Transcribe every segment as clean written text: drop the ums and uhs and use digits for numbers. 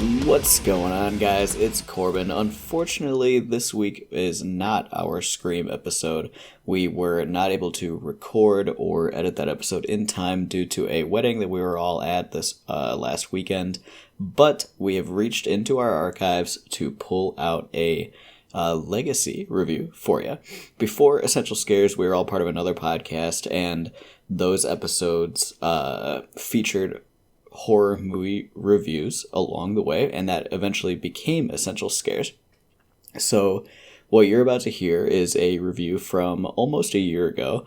What's going on, guys? It's Corbin. Unfortunately, this week is not our Scream episode. We were not able to record or edit that episode in time due to a wedding that we were all at this last weekend, but we have reached into our archives to pull out a legacy review for you. Before Essential Scares, we were all part of another podcast, and those episodes featured horror movie reviews along the way, and that eventually became Essential Scares. So what you're about to hear is a review from almost a year ago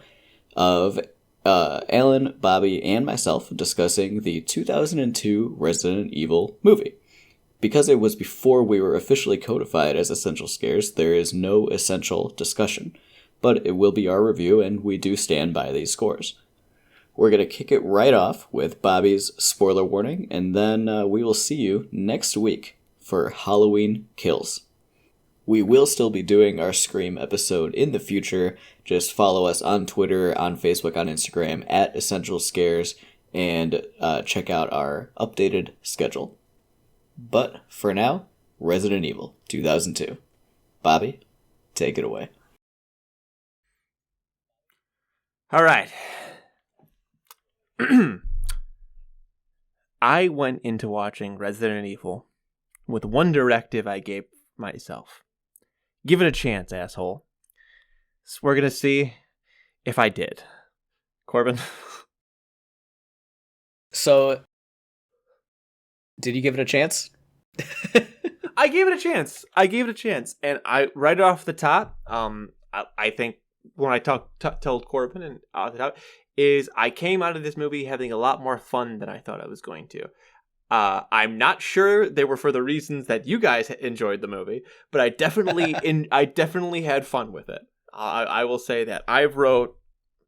of Alan, Bobby, and myself discussing the 2002 Resident Evil movie. Because it was before we were officially codified as Essential Scares, there is no essential discussion, but it will be our review, and we do stand by these scores. We're going to kick it right off with Bobby's spoiler warning, and then we will see you next week for Halloween Kills. We will still be doing our Scream episode in the future. Just follow us on Twitter, on Facebook, on Instagram, at Essential Scares, and check out our updated schedule. But for now, Resident Evil 2002. Bobby, take it away. All right. I went into watching Resident Evil with one directive I gave myself. Give it a chance, asshole. So we're going to see if I did. Corbin? So, did you give it a chance? I gave it a chance. And I, right off the top, I think when I told Corbin and off the top, is I came out of this movie having a lot more fun than I thought I was going to. I'm not sure they were for the reasons that you guys enjoyed the movie, but I definitely had fun with it. I will say that. I wrote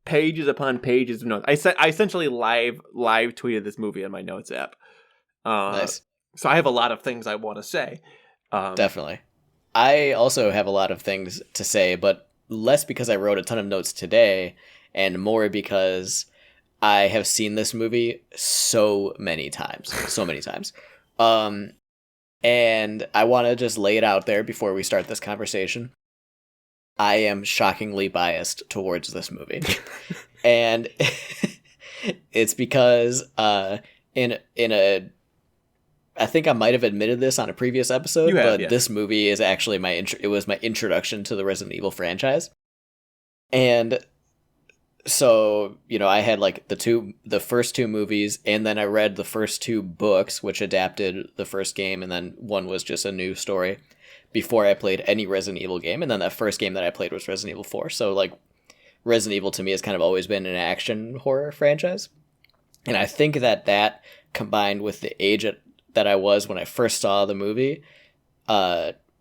pages upon pages of notes. I essentially live tweeted this movie in my notes app. Nice. So I have a lot of things I want to say. Definitely. I also have a lot of things to say, but less because I wrote a ton of notes today, and more because I have seen this movie so many times. And I want to just lay it out there before we start this conversation. I am shockingly biased towards this movie. And it's because I think I might have admitted this on a previous episode, but this movie is actually it was my introduction to the Resident Evil franchise. And so, I had like the first two movies, and then I read the first two books, which adapted the first game, and then one was just a new story before I played any Resident Evil game. And then that first game that I played was Resident Evil 4. So like Resident Evil to me has kind of always been an action horror franchise. And I think that combined with the age that I was when I first saw the movie,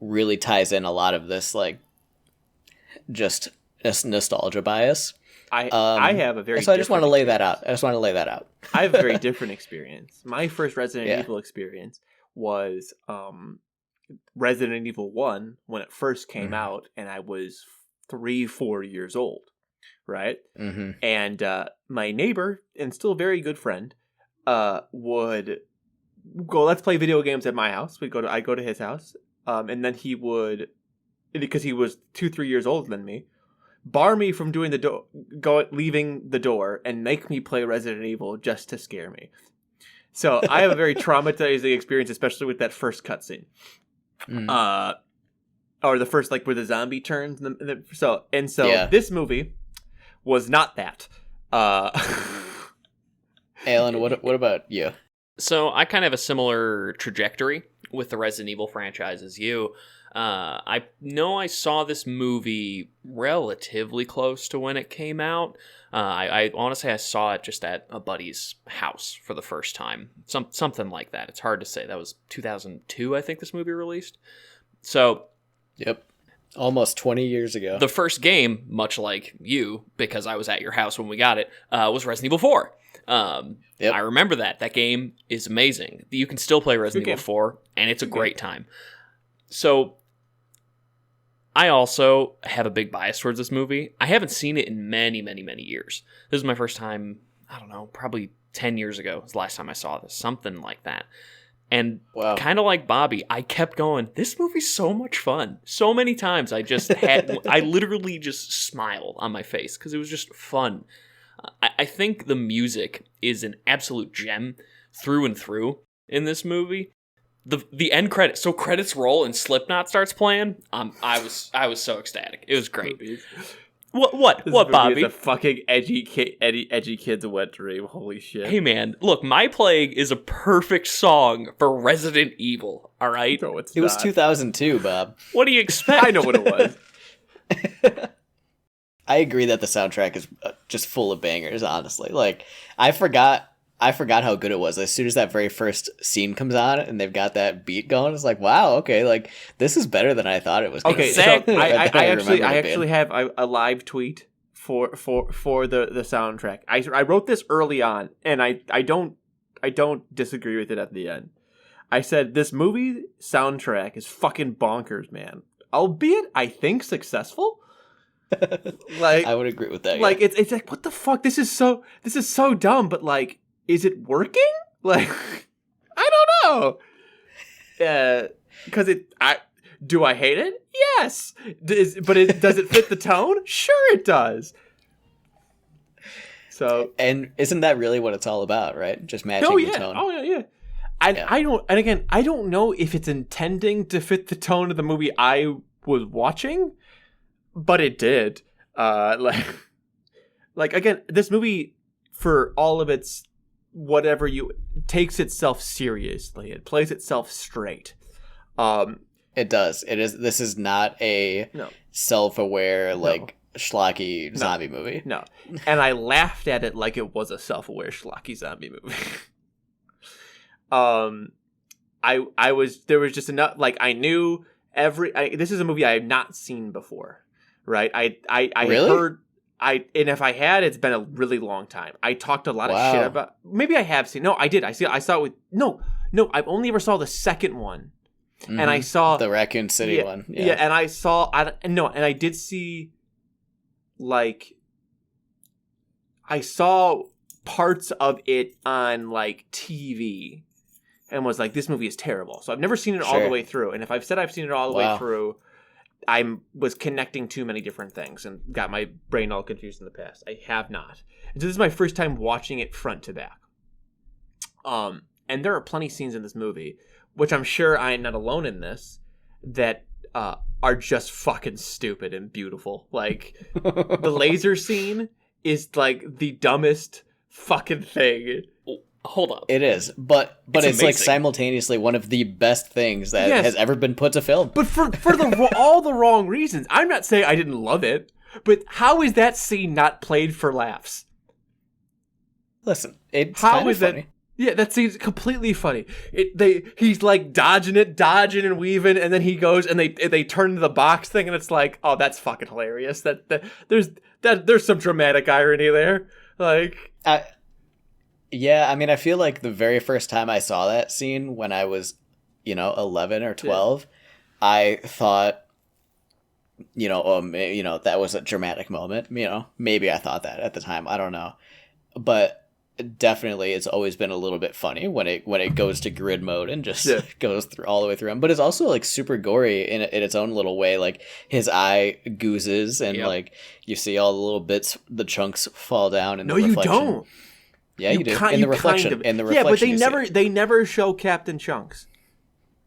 really ties in a lot of this, like, just nostalgia bias. I have a very so I just want to lay that out. I have a very different experience. My first Resident Evil experience was Resident Evil 1 when it first came out, and I was 3-4 years old, right? Mm-hmm. And my neighbor, and still very good friend, would go, let's play video games at my house. I go to his house, and then he would, because he was 2-3 years older than me, bar me from doing leaving the door and make me play Resident Evil just to scare me. So I have a very traumatizing experience, especially with that first cutscene. Or the first, like, where the zombie turns. So this movie was not that. Alan, what about you? So I kind of have a similar trajectory with the Resident Evil franchise as you. I know I saw this movie relatively close to when it came out. I honestly, I saw it just at a buddy's house for the first time. Something like that. It's hard to say. That was 2002, I think this movie released. So, yep. Almost 20 years ago. The first game, much like you, because I was at your house when we got it, was Resident Evil 4. Yep. I remember that. That game is amazing. You can still play Resident Evil 4, and it's a great time. So, I also have a big bias towards this movie. I haven't seen it in many, many, many years. This is my first time, I don't know, probably 10 years ago was the last time I saw this. Something like that. And Wow. kind of like Bobby, I kept going, this movie's so much fun. So many times I just had, I literally just smiled on my face because it was just fun. I think the music is an absolute gem through and through in this movie. The end credits, so credits roll and Slipknot starts playing. I was so ecstatic. It was great. What, Bobby? It's a fucking edgy kid's wet dream. Holy shit. Hey, man, look, My Plague is a perfect song for Resident Evil, all right? No, it's It was 2002, Bob. What do you expect? I know what it was. I agree that the soundtrack is just full of bangers, honestly. Like, I forgot how good it was. As soon as that very first scene comes on and they've got that beat going, it's like, wow, okay, like, this is better than I thought it was gonna Okay, be. so I remember actually have a live tweet for the soundtrack. I wrote this early on, and I don't disagree with it at the end. I said this movie soundtrack is fucking bonkers, man. Albeit, I think successful. Like, I would agree with that. Like, yeah. it's like, what the fuck? This is so dumb, but like, is it working? Like, I don't know. Because do I hate it? Yes. Does it fit the tone? Sure, it does. So, And isn't that really what it's all about, right? Just matching the tone. Oh yeah. I don't know if it's intending to fit the tone of the movie I was watching, but it did. Like again, this movie, for all of its whatever, takes itself seriously. It plays itself straight. It does. It is. This is not a self-aware, schlocky zombie movie. No. And I laughed at it like it was a self-aware schlocky zombie movie. There was just enough, like, I knew this is a movie I have not seen before, right? I Really? heard, and if I had, it's been a really long time. I talked a lot of shit about, maybe I have seen, no, I did. I saw it with, no, I've only ever saw the second one. Mm-hmm. And I saw the Raccoon City one. Yeah, and I did see, like, I saw parts of it on, like, TV and was like, this movie is terrible. So I've never seen it all the way through. And if I've said I've seen it all the way through, I was connecting too many different things and got my brain all confused in the past. I have not. And so this is my first time watching it front to back. And there are plenty of scenes in this movie, which I'm sure I am not alone in this, that are just fucking stupid and beautiful. Like, the laser scene is, like, the dumbest fucking thing. Hold up. It is, but it's like amazing. Simultaneously one of the best things that has ever been put to film. But for all the wrong reasons. I'm not saying I didn't love it, but how is that scene not played for laughs? Listen, it's kind of funny. Yeah, that scene's completely funny. He's like dodging and weaving, and then he goes and they turn to the box thing, and it's like, oh, that's fucking hilarious. There's some dramatic irony there. Like, yeah, I mean, I feel like the very first time I saw that scene when I was, 11 or 12, I thought, that was a dramatic moment. Maybe I thought that at the time. I don't know, but definitely it's always been a little bit funny when it goes to grid mode and just goes through all the way through him. But it's also, like, super gory in its own little way. Like, his eye goozes and like you see all the little bits, the chunks fall down in the reflection. You don't. Yeah, you do. In the reflection. Yeah, but they never show Captain Chunks.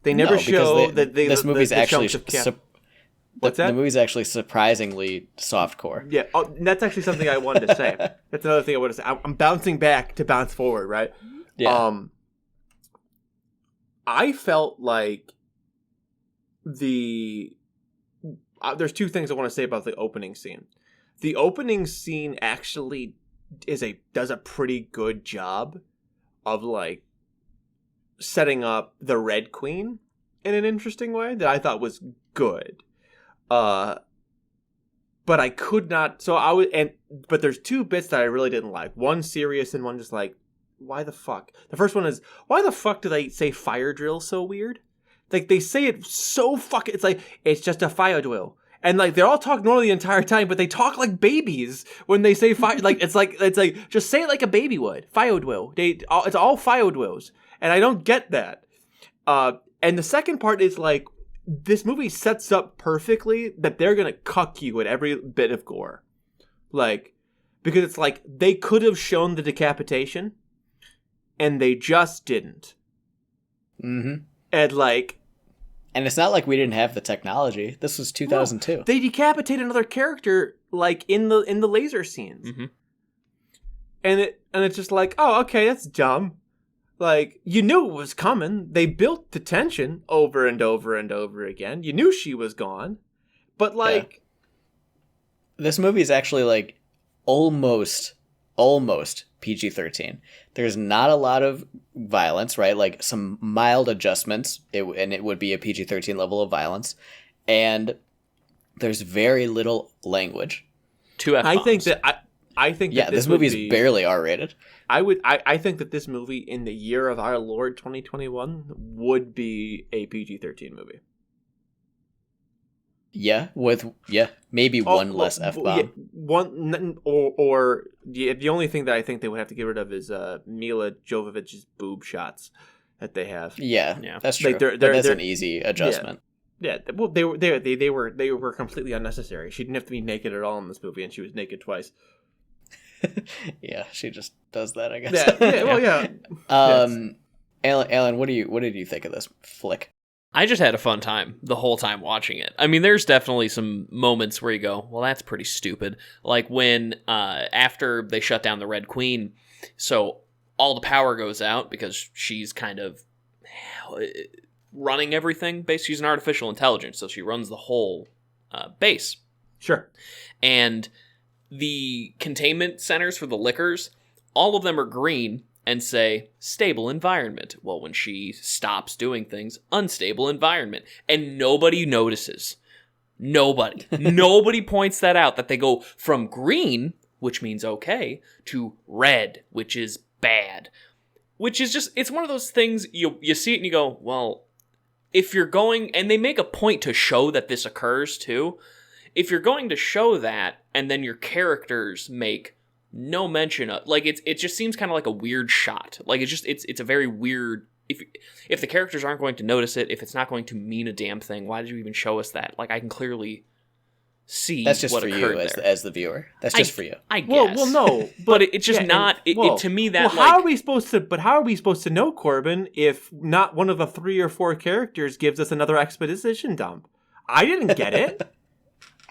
They never show that this movie's actually What's that? The movie's actually surprisingly softcore. Yeah, that's actually something I wanted to say. That's another thing I wanted to say. I'm bouncing back to bounce forward, right? Yeah. I felt like there's two things I want to say about the opening scene. The opening scene actually does a pretty good job of, like, setting up the Red Queen in an interesting way that I thought was good. But I could not. But there's two bits that I really didn't like. One serious and one just like, why the fuck? The first one is, why the fuck do they say fire drill so weird? Like, they say it so fucking. It's like, it's just a fire drill. And, like, they're all talking normally the entire time, but they talk like babies when they say fire. Like, it's like just say it like a baby would. Fire drill. It's all fire drills, and I don't get that. And the second part is like, this movie sets up perfectly that they're going to cuck you at every bit of gore. Like, because it's like, they could have shown the decapitation, and they just didn't. Mm-hmm. And like... And it's not like we didn't have the technology. This was 2002. No, they decapitate another character, like, in the laser scenes. Mm-hmm. And it's just like, oh, okay, that's dumb. Like, you knew it was coming. They built the tension over and over and over again. You knew she was gone. But, like... Yeah. This movie is actually, like, almost PG-13. There's not a lot of violence, right? Like, some mild adjustments, and it would be a PG-13 level of violence. And there's very little language. 2 F-bombs. I think that this movie is barely R-rated. I think that this movie in the year of our Lord 2021 would be a PG-13 movie. Yeah, maybe one less F-bomb. Yeah, the only thing that I think they would have to get rid of is Mila Jovovich's boob shots that they have. Yeah, that's true. Like that's an easy adjustment. Yeah, well, they were completely unnecessary. She didn't have to be naked at all in this movie, and she was naked twice. Yeah, she just does that, I guess. Yeah, well, yeah. Alan, what did you think of this flick? I just had a fun time the whole time watching it. I mean, there's definitely some moments where you go, well, that's pretty stupid. Like when, after they shut down the Red Queen, so all the power goes out because she's kind of running everything. Basically, she's an artificial intelligence, so she runs the whole base. Sure. And the containment centers for the liquors, all of them are green and say stable environment. Well, when she stops doing things, unstable environment. And nobody notices. Nobody points that out, that they go from green, which means okay, to red, which is bad. Which is just, it's one of those things, you see it and you go, well, if you're going, and they make a point to show that this occurs too, if you're going to show that, and then your characters make no mention of, like, it just seems kind of like a weird shot. Like, it's a very weird, if the characters aren't going to notice it, if it's not going to mean a damn thing, why did you even show us that? Like, I can clearly see that's just what for occurred you there. as the viewer. That's just for you. I guess. Well, no, but it's just not. To me, that. Well, how are we supposed to? But how are we supposed to know, Corbin, if not one of the 3 or 4 characters gives us another exposition dump? I didn't get it.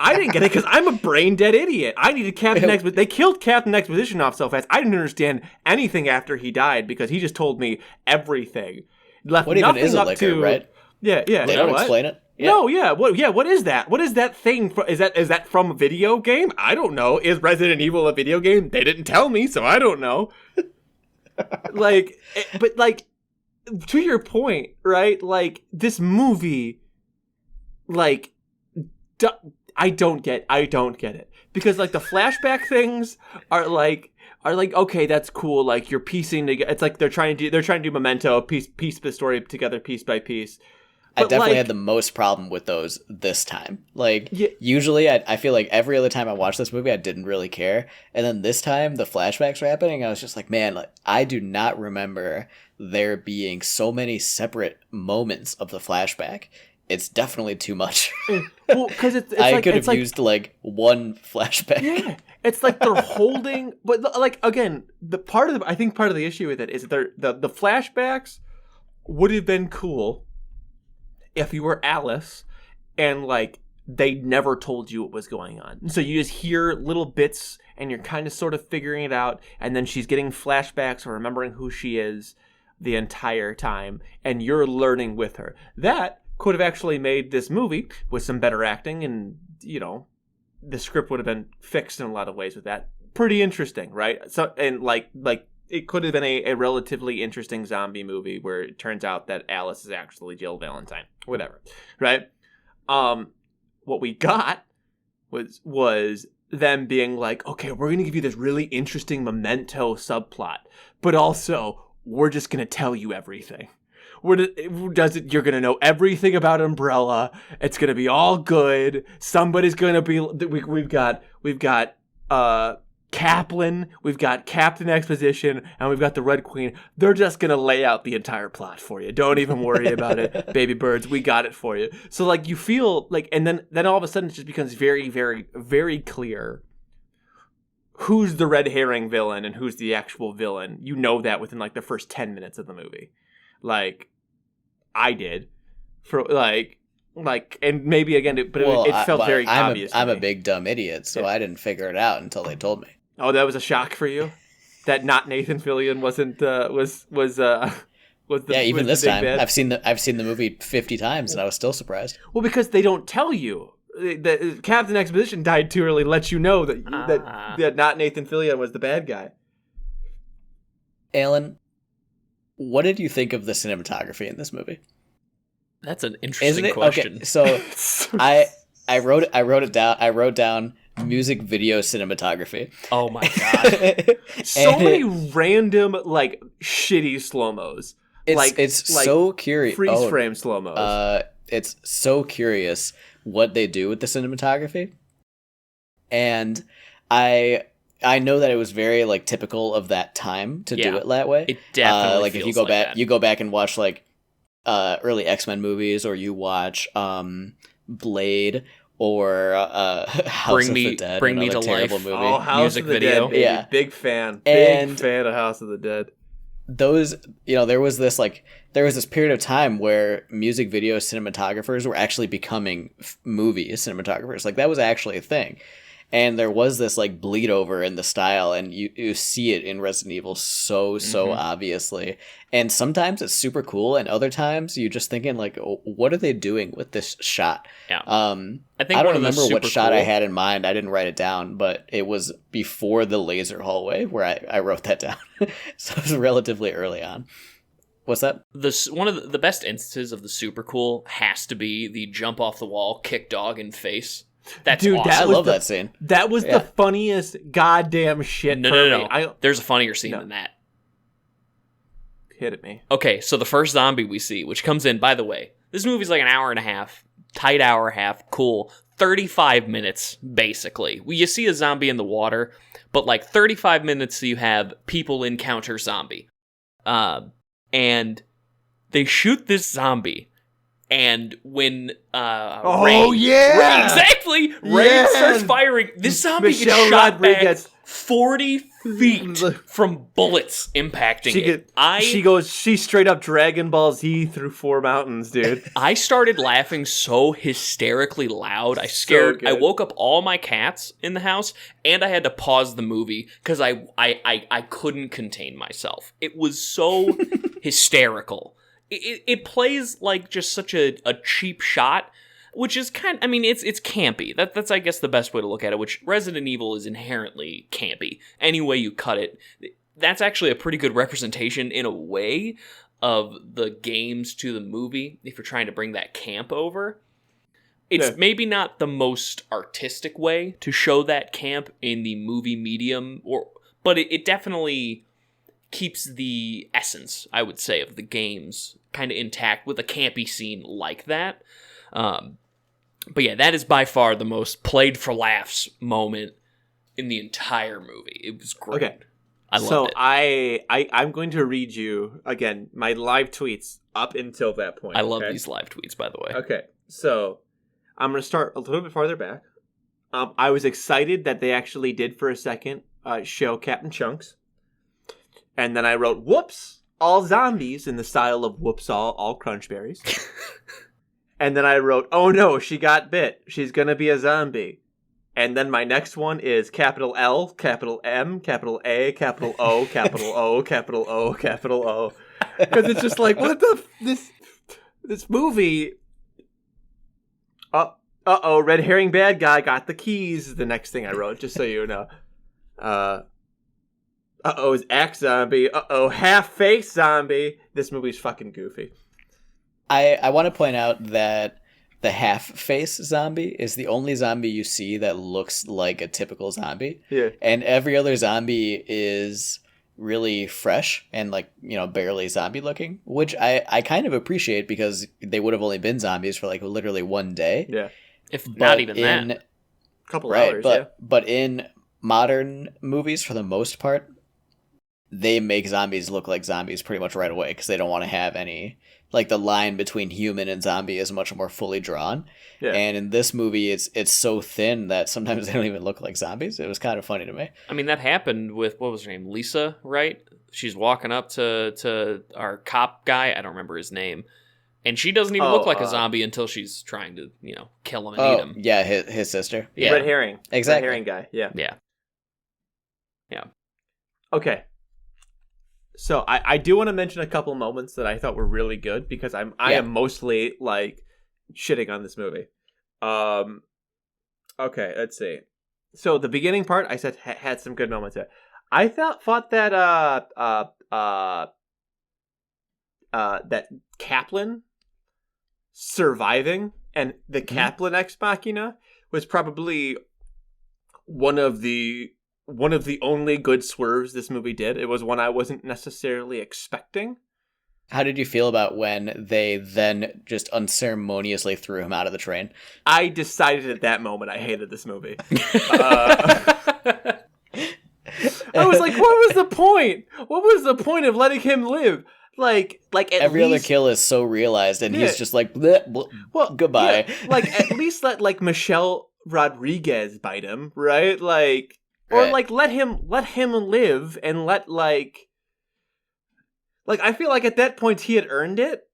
I didn't get it because I'm a brain dead idiot. I needed Captain Exposition. They killed Captain Exposition off so fast. I didn't understand anything after he died because he just told me everything. Left what even nothing is a up liquor, to, right? Yeah. They don't explain it. Yeah. No, yeah. What is that? What is that thing? Is that from a video game? I don't know. Is Resident Evil a video game? They didn't tell me, so I don't know. But to your point, right? Like, this movie, like, I don't get it. Because, like, the flashback things are like, okay, that's cool. Like, you're piecing together. It's like they're trying to do Memento, piece the story together piece by piece. I definitely had the most problem with those this time. Like, usually I feel like every other time I watched this movie, I didn't really care. And then this time, the flashbacks were happening. I was just like, man, like, I do not remember there being so many separate moments of the flashback. It's definitely too much. Well, because it's I like, could have used like one flashback. Yeah, it's like they're holding, but like, again, I think part of the issue with it is that the flashbacks would have been cool if you were Alice and like they never told you what was going on. So you just hear little bits and you're kind of sort of figuring it out, and then she's getting flashbacks or remembering who she is the entire time, and you're learning with her. That could have actually made this movie with some better acting, and, you know, the script would have been fixed in a lot of ways with that. Pretty interesting, right? So, and like it could have been a relatively interesting zombie movie where it turns out that Alice is actually Jill Valentine. Whatever, right? What we got was them being like, okay, we're going to give you this really interesting Memento subplot, but also we're just going to tell you everything. You're going to know everything about Umbrella. It's going to be all good. Somebody's going to be, we've got Kaplan, we've got Captain Exposition, and we've got the Red Queen. They're just going to lay out the entire plot for you. Don't even worry about it, baby birds. We got it for you. So, like, you feel like, and then all of a sudden it just becomes very, very, very clear who's the red herring villain and who's the actual villain. You know that within, like, the first 10 minutes of the movie. Like, I did. And maybe again, it felt very obvious. I'm a big dumb idiot, so I didn't figure it out until they told me. Oh, that was a shock for you? That not Nathan Fillion wasn't was the even this time bad? I've seen the movie 50 times and I was still surprised. Well, because they don't tell you. The Captain Exposition died too early. Let you know that not Nathan Fillion was the bad guy. Alan, what did you think of the cinematography in this movie? That's an interesting question. Okay, so I wrote it down. I wrote down music video cinematography. Oh my god! Many random like shitty slow-mos. It's so curious. Freeze frame slow-mos. It's so curious what they do with the cinematography, and I know that it was very like typical of that time to do it that way. It definitely like feels if you go like back, that. you go back and watch like early X-Men movies, or you watch Blade, or House of the Dead. Bring Me to terrible Life. movie. Oh, House music of the video. Dead, baby. Yeah. Big fan. And Big fan of House of the Dead. Those, there was this period of time where music video cinematographers were actually becoming movie cinematographers. Like that was actually a thing. And there was this like bleed over in the style, and you see it in Resident Evil so obviously. And sometimes it's super cool, and other times you're just thinking like, oh, what are they doing with this shot? Yeah. I don't remember what shot I had in mind. I didn't write it down, but it was before the laser hallway where I wrote that down. So it was relatively early on. What's that? One of the best instances of the super cool has to be the jump off the wall, kick dog in face. That's awesome. I love that scene. That was the funniest goddamn shit. No. There's a funnier scene than that. Hit at me. Okay, so the first zombie we see, which comes in, by the way, this movie's like an hour and a half, tight hour and a half, cool, 35 minutes, basically. You see a zombie in the water, but like 35 minutes you have people encounter zombie. And they shoot this zombie. And when Ray exactly starts firing, this zombie gets shot back 40 feet from bullets impacting it. She straight up Dragon Ball Z through 4 mountains, dude. I started laughing so hysterically loud. I woke up all my cats in the house, and I had to pause the movie because I couldn't contain myself. It was so hysterical. It plays like just such a cheap shot, which is it's campy. That's I guess the best way to look at it, which Resident Evil is inherently campy. Any way you cut it, that's actually a pretty good representation in a way of the games to the movie, if you're trying to bring that camp over. It's maybe not the most artistic way to show that camp in the movie medium, but it definitely keeps the essence, I would say, of the games kind of intact with a campy scene like that. But yeah, that is by far the most played for laughs moment in the entire movie. It was great. Okay. I loved it. I'm going to read you, again, my live tweets up until that point. I love these live tweets, by the way. Okay, so I'm going to start a little bit farther back. I was excited that they actually did, for a second, show Captain Chunks. And then I wrote, whoops, all zombies, in the style of whoops, all crunchberries. And then I wrote, oh no, she got bit. She's going to be a zombie. And then my next one is capital L, capital M, capital A, capital O, capital O, capital O, capital O. Because it's just like, what this movie... Uh-oh, red herring bad guy got the keys, is the next thing I wrote, just so you know. Uh-oh, is Axe zombie. Uh-oh, half-face zombie. This movie's fucking goofy. I want to point out that the half-face zombie is the only zombie you see that looks like a typical zombie. Yeah. And every other zombie is really fresh and like, barely zombie looking, which I kind of appreciate because they would have only been zombies for like literally one day. Yeah. If not even that. A couple hours, But in modern movies, for the most part, they make zombies look like zombies pretty much right away because they don't want to have any, like, the line between human and zombie is much more fully drawn. Yeah. And in this movie, it's so thin that sometimes they don't even look like zombies. It was kind of funny to me. I mean, that happened with, what was her name? Lisa, right? She's walking up to our cop guy. I don't remember his name. And she doesn't even look like a zombie until she's trying to, kill him and eat him. Yeah, his sister. Yeah. Red herring. Exactly. Red herring guy. Yeah. Yeah. Okay. So I do want to mention a couple moments that I thought were really good because I am mostly like shitting on this movie. Okay, let's see. So the beginning part I said had some good moments there. I thought that that Kaplan surviving and the Kaplan Ex Machina was probably one of the only good swerves this movie did. It was one I wasn't necessarily expecting. How did you feel about when they then just unceremoniously threw him out of the train? I decided at that moment I hated this movie. I was like, what was the point? What was the point of letting him live? Like at every least... other kill is so realized, and he's just like, bleh, bleh, well, goodbye. Yeah, like at least let like Michelle Rodriguez bite him, right? Like, or like let him live and let like I feel like at that point he had earned it.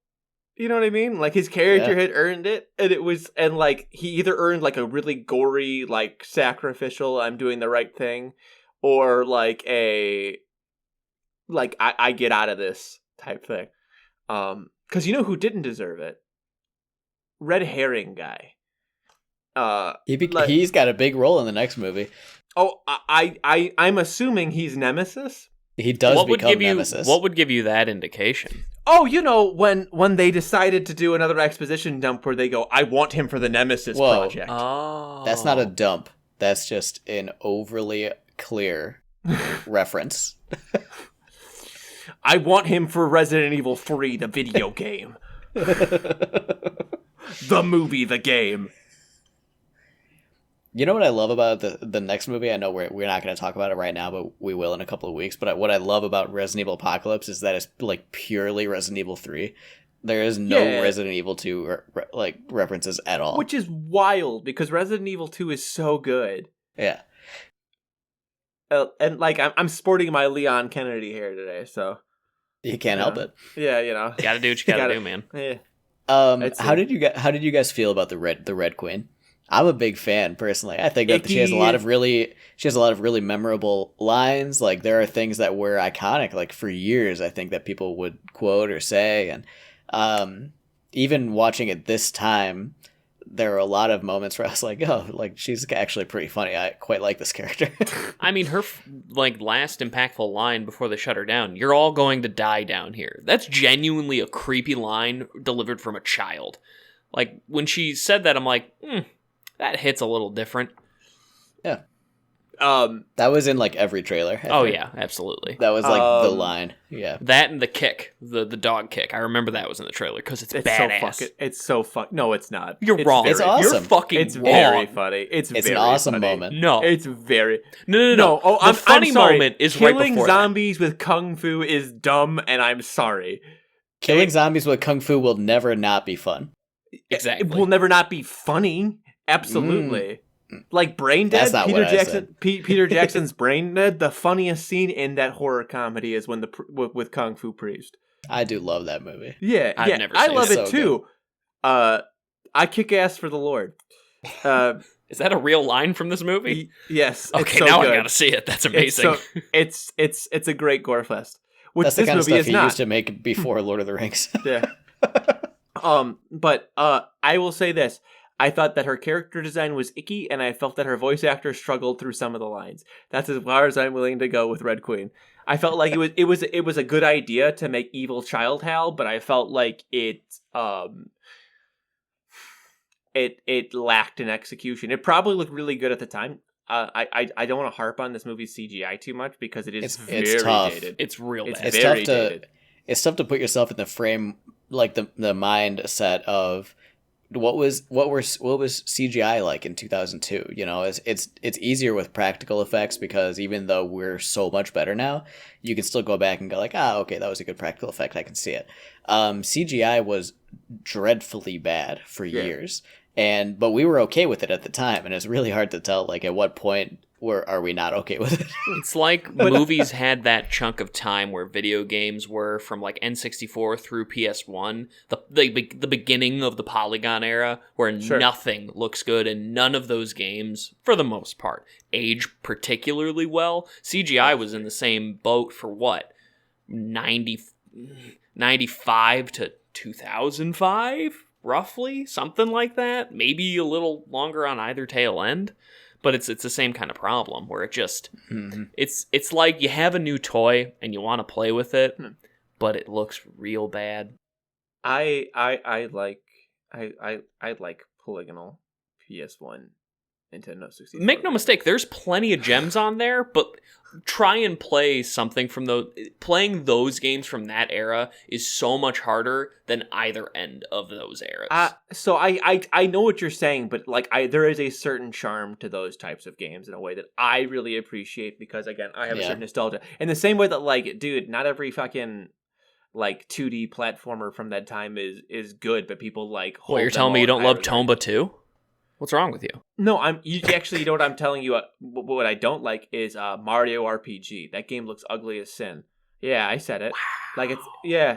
You know what I mean? Like his character had earned it, and it was, and like he either earned like a really gory, like sacrificial, I'm doing the right thing, or like a like I get out of this type thing. Because you know who didn't deserve it? Red herring guy. He's got a big role in the next movie. Oh, I'm assuming he's Nemesis. He does become Nemesis. What would give you that indication? Oh, you know, when they decided to do another exposition dump where they go, I want him for the Nemesis project. Oh. That's not a dump. That's just an overly clear reference. I want him for Resident Evil 3, the video game. The movie, the game. You know what I love about the next movie? I know we're not going to talk about it right now, but we will in a couple of weeks. But what I love about Resident Evil Apocalypse is that it's like purely Resident Evil 3. There is no Resident Evil 2 references at all. Which is wild because Resident Evil 2 is so good. Yeah. And like I'm sporting my Leon Kennedy hair today, so you can't help it. Yeah, you know. Gotta do what you gotta do, man. Yeah. How did you guys feel about the Red Queen? I'm a big fan personally. I think that she has a lot of really memorable lines. Like there are things that were iconic like for years. I think that people would quote or say, and even watching it this time, there are a lot of moments where I was like, oh, like she's actually pretty funny. I quite like this character. I mean, her like last impactful line before they shut her down, "You're all going to die down here." That's genuinely a creepy line delivered from a child. Like when she said that, I'm like, that hits a little different. Yeah. That was in like every trailer. Yeah, absolutely. That was like the line. Yeah. That and the kick, the dog kick. I remember that was in the trailer because it's badass. It's so fuck. No, it's not. You're wrong. It's awesome. You're fucking It's wrong. very funny. It's an very awesome funny. moment. No. It's very... No. Oh, the funny I'm sorry. moment is right Killing before zombies with kung fu is dumb, and I'm sorry. Killing zombies with kung fu will never not be fun. Exactly. It will never not be funny. Absolutely. Like Brain Dead, That's not what I said. Peter Jackson's Brain Dead. The funniest scene in that horror comedy is when with Kung Fu Priest. I do love that movie. Yeah, I've never I seen love it. it So too. I kick ass for the Lord. Is that a real line from this movie? Yes. Okay, it's so now good. I gotta see it. That's amazing. It's a great gore fest. Which That's the this kind of movie stuff is he not. used to make before Lord of the Rings. Yeah. But I will say this. I thought that her character design was icky, and I felt that her voice actor struggled through some of the lines. That's as far as I'm willing to go with Red Queen. I felt like it was a good idea to make evil child Hal, but I felt like it lacked in execution. It probably looked really good at the time. I don't want to harp on this movie's CGI too much because it's very tough. dated. It's real bad. It's dated. It's tough to put yourself in the frame, like the mindset of what was CGI like in 2002? You know, it's easier with practical effects because even though we're so much better now, you can still go back and go like, okay, that was a good practical effect. I can see it. CGI was dreadfully bad for years, but we were okay with it at the time, and it's really hard to tell like at what point are we not okay with it. It's like movies had that chunk of time where video games were from like N64 through PS1, the beginning of the polygon era, where nothing looks good, and none of those games, for the most part, age particularly well. CGI was in the same boat for what, 95 to 2005, roughly, something like that. Maybe a little longer on either tail end. But it's the same kind of problem where it just it's like you have a new toy and you want to play with it, but it looks real bad. I like polygonal PS1 Nintendo 64. Make no mistake, there's plenty of gems on there, but try and play something from playing those games from that era is so much harder than either end of those eras. So I know what you're saying, but like there is a certain charm to those types of games in a way that I really appreciate because again, I have a certain nostalgia. In the same way that like, dude, not every fucking like 2D platformer from that time is good, but people like hold. Well, you're telling me you don't love Tomba 2? What's wrong with you? No, you know what I'm telling you. What I don't like is Mario RPG. That game looks ugly as sin. Yeah, I said it. Wow. Like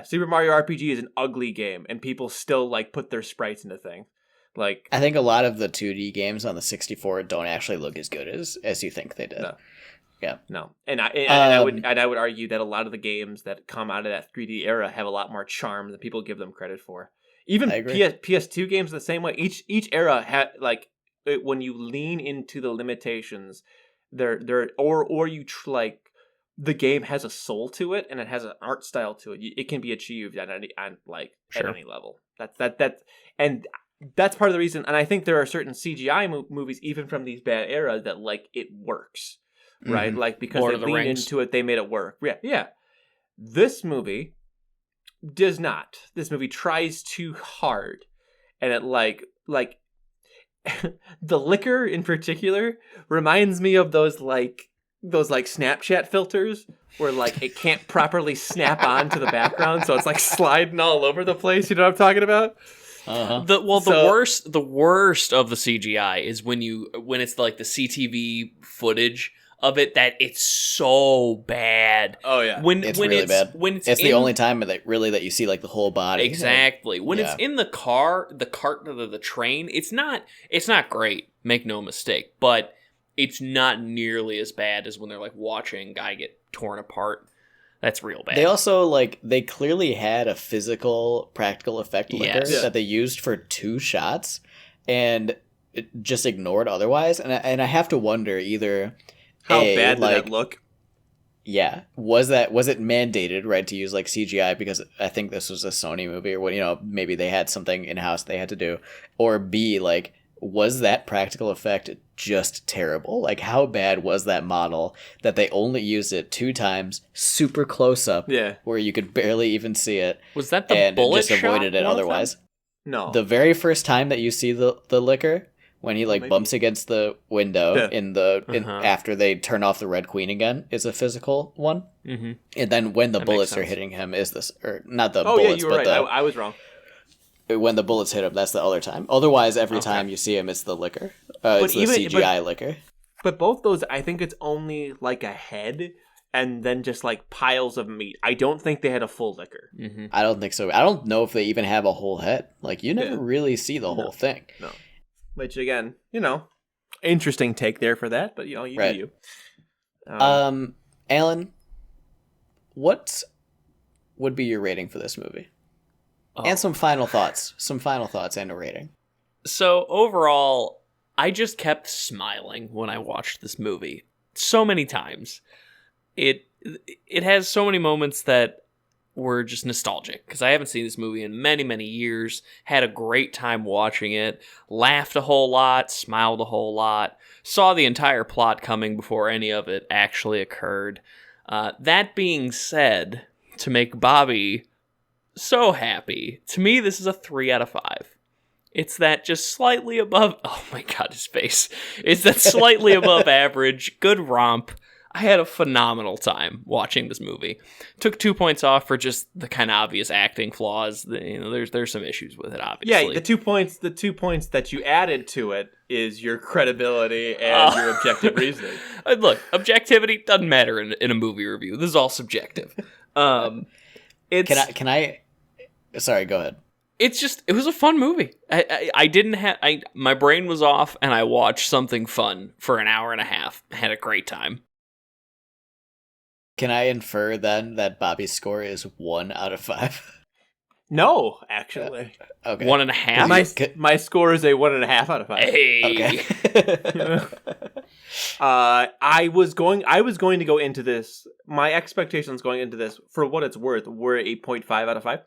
Super Mario RPG is an ugly game, and people still like put their sprites into things. Like I think a lot of the 2D games on the 64 don't actually look as good as you think they did. No. Yeah, no, and I would argue that a lot of the games that come out of that 3D era have a lot more charm than people give them credit for. Even PS2 games the same way. Each era had like when you lean into the limitations, like the game has a soul to it and it has an art style to it. It can be achieved at any level. And that's part of the reason. And I think there are certain CGI movies even from these bad eras that like it works, right? Like because they leaned into it, they made it work. Yeah. This movie does not. This movie tries too hard, and it like the liquor in particular reminds me of those Snapchat filters where like it can't properly snap on to the background, so it's like sliding all over the place. You know what I'm talking about? The worst of the CGI is when it's like the CTV footage of it that it's so bad. Oh yeah, it's really bad. It's the only time that you see like the whole body. Exactly. When it's in the car, the cart, the train, it's not great. Make no mistake, but it's not nearly as bad as when they're like watching a guy get torn apart. That's real bad. They also they clearly had a physical practical effect liquor that they used for 2 shots and just ignored otherwise. And I have to wonder either. How bad did that look? Yeah. Was it mandated, right, to use like CGI because I think this was a Sony movie or what, maybe they had something in-house they had to do, or B, like, was that practical effect just terrible? Like, how bad was that model that they only used it 2 times, super close up, where you could barely even see it? Was that the bullet just avoided it otherwise? No. The very first time that you see the liquor, when he bumps against the window after they turn off the Red Queen again, is a physical one. Mm-hmm. And then when the bullets are hitting him is this, or not the bullets, yeah, you were right. I was wrong. When the bullets hit him, that's the other time. Otherwise, every time you see him, it's the liquor. It's the CGI liquor. But both those, I think it's only like a head and then just like piles of meat. I don't think they had a full liquor. Mm-hmm. I don't think so. I don't know if they even have a whole head. Like, you never really see the whole thing. No. Which, again, interesting take there for that, but, do you. Alan, what would be your rating for this movie? And some final thoughts and a rating. So, overall, I just kept smiling when I watched this movie. So many times. It has so many moments that were just nostalgic because I haven't seen this movie in many, many years. Had a great time watching it, laughed a whole lot, smiled a whole lot, saw the entire plot coming before any of it actually occurred. That being said, to make Bobby so happy, to me this is a 3 out of 5. It's that just slightly above... Oh my god, his face. It's that slightly above average, good romp. I had a phenomenal time watching this movie. Took 2 points off for just the kind of obvious acting flaws. There's some issues with it, obviously. Yeah, the 2 points that you added to it is your credibility and your objective reasoning. Look, objectivity doesn't matter in a movie review. This is all subjective. Can I? Sorry, go ahead. It was a fun movie. My brain was off, and I watched something fun for an hour and a half. Had a great time. Can I infer then that Bobby's score is 1 out of 5? No, actually. Okay. 1.5? My score is a 1.5 out of 5. Hey. Okay. I was going to go into this. My expectations going into this, for what it's worth, were a 0.5 out of 5.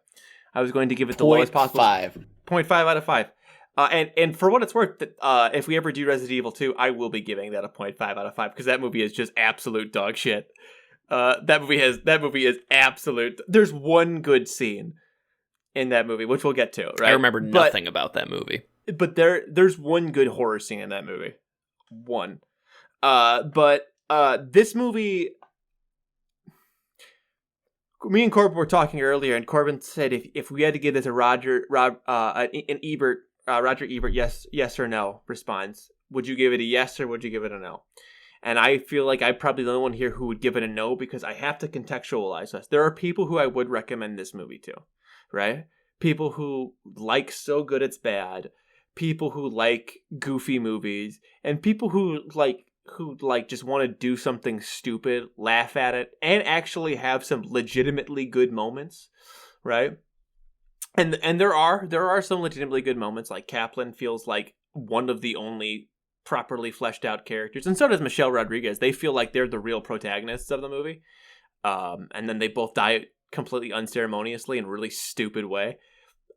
I was going to give it the lowest possible. 0.5 out of 5. And for what it's worth, if we ever do Resident Evil 2, I will be giving that a 0.5 out of 5 because that movie is just absolute dog shit. That movie is absolute. There's one good scene in that movie, which we'll get to. Right? I remember nothing about that movie. But there's one good horror scene in that movie. One. But this movie. Me and Corbin were talking earlier, and Corbin said if we had to give this a Roger Ebert yes or no response, would you give it a yes or would you give it a no? And I feel like I'm probably the only one here who would give it a no because I have to contextualize this. There are people who I would recommend this movie to, right? People who like So Good It's Bad, people who like goofy movies, and people who just want to do something stupid, laugh at it, and actually have some legitimately good moments, right? And there are some legitimately good moments. Like Kaplan feels like one of the only properly fleshed out characters, and so does Michelle Rodriguez. They feel like they're the real protagonists of the movie, and then they both die completely unceremoniously in a really stupid way.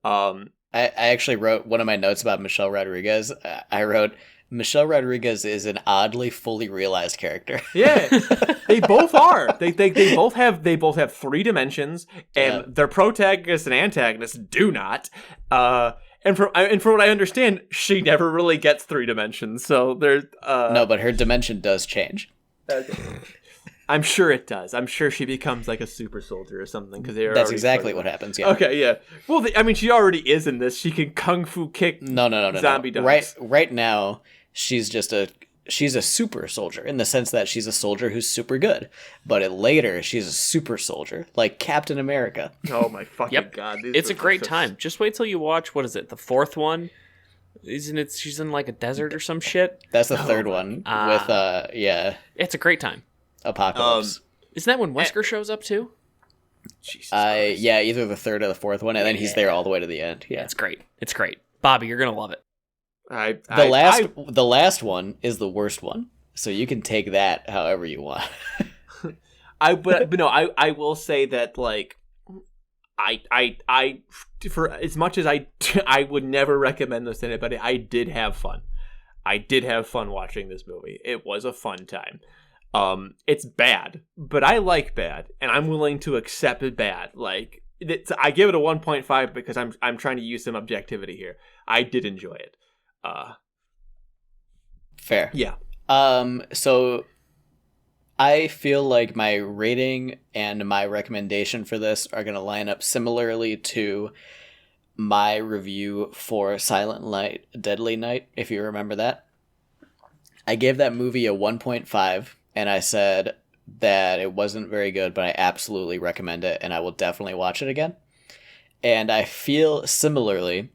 I actually wrote one of my notes about Michelle Rodriguez. I wrote, Michelle Rodriguez is an oddly fully realized character. Yeah, they both are. They both have 3 dimensions, and their protagonists and antagonists do not. And from what I understand, she never really gets 3 dimensions. So there's no, but her dimension does change. I'm sure it does. I'm sure she becomes like a super soldier or something because that's exactly what happens. Yeah. Okay. Yeah. Well, she already is in this. She can kung fu kick. No. Zombie dogs. Right now, she's a super soldier in the sense that she's a soldier who's super good. But later, she's a super soldier, like Captain America. Oh my fucking god! It's a great time. Just wait till you watch, what is it, the 4th one? Isn't it? She's in like a desert or some shit. That's the 3rd one with It's a great time. Apocalypse. Isn't that when Wesker shows up too? Jesus Christ. Yeah, either the 3rd or the 4th one, and then he's there all the way to the end. Yeah, it's great. It's great. Bobby, you're gonna love it. The last one is the worst one, so you can take that however you want. I will say that like I for as much as I would never recommend this to anybody, I did have fun. I did have fun watching this movie. It was a fun time. It's bad, but I like bad, and I'm willing to accept it bad. Like I give it a 1.5 because I'm trying to use some objectivity here. I did enjoy it. Fair. Yeah. So I feel like my rating and my recommendation for this are going to line up similarly to my review for Silent Night, Deadly Night, if you remember that. I gave that movie a 1.5, and I said that it wasn't very good, but I absolutely recommend it, and I will definitely watch it again. And I feel similarly,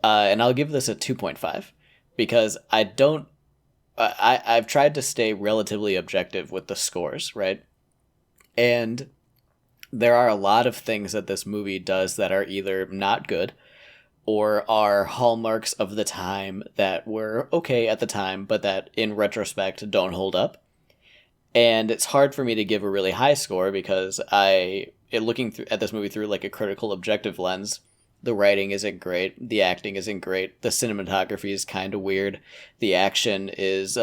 and I'll give this a 2.5, because I've tried to stay relatively objective with the scores, right? And there are a lot of things that this movie does that are either not good or are hallmarks of the time that were okay at the time, but that in retrospect don't hold up. And it's hard for me to give a really high score because looking at this movie through like a critical objective lens, the writing isn't great, the acting isn't great, the cinematography is kind of weird, the action is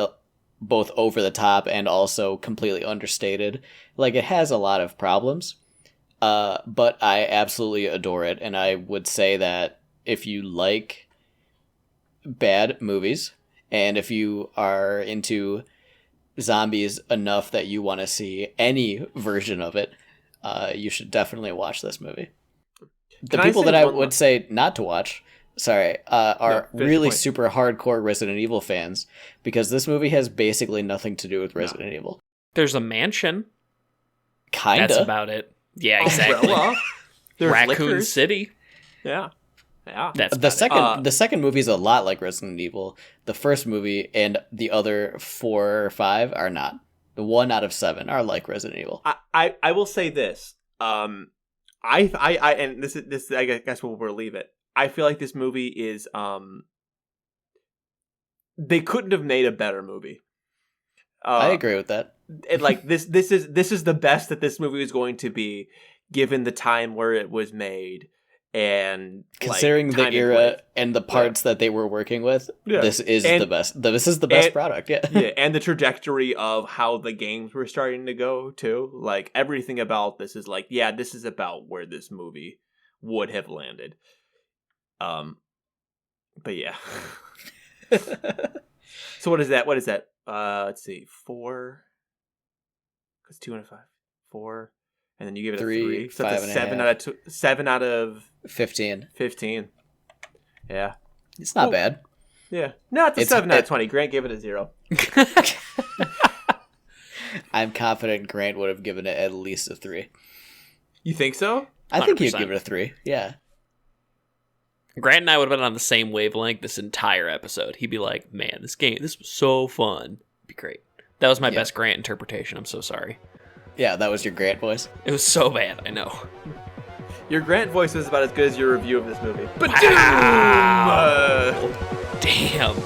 both over the top and also completely understated. Like, it has a lot of problems, but I absolutely adore it, and I would say that if you like bad movies, and if you are into zombies enough that you want to see any version of it, you should definitely watch this movie. The people that I would say not to watch, are really super hardcore Resident Evil fans, because this movie has basically nothing to do with Resident Evil. There's a mansion. Kinda. That's about it. Yeah, exactly. There's Raccoon liquors. City. Yeah. That's the second movie is a lot like Resident Evil. The first movie and the other 4 or 5 are not. The 1 out of 7 are like Resident Evil. I will say this. And this I guess we'll leave it. I feel like this movie is they couldn't have made a better movie. I agree with that. And like this is the best that this movie is going to be, given the time where it was made, and considering the era and the parts that they were working with. This is the best. This is the best product. Yeah, and the trajectory of how the games were starting to go too. Like everything about this is like, this is about where this movie would have landed. But yeah. So what is that? Let's see, 4. Because 2 and a 5, 4, and then you give it 3, a 3. So that's a 7 out of 15. 15. Yeah, it's not bad. Yeah, no, it's a 7 out of 20. Grant gave it a 0. I'm confident Grant would have given it at least a 3. You think so? I think he'd give it a 3. Yeah. Grant and I would have been on the same wavelength this entire episode. He'd be like, "Man, this was so fun." It'd be great. That was my best Grant interpretation. I'm so sorry. Yeah, that was your Grant voice. It was so bad. I know. Your Grant voice was about as good as your review of this movie. Wow. Damn.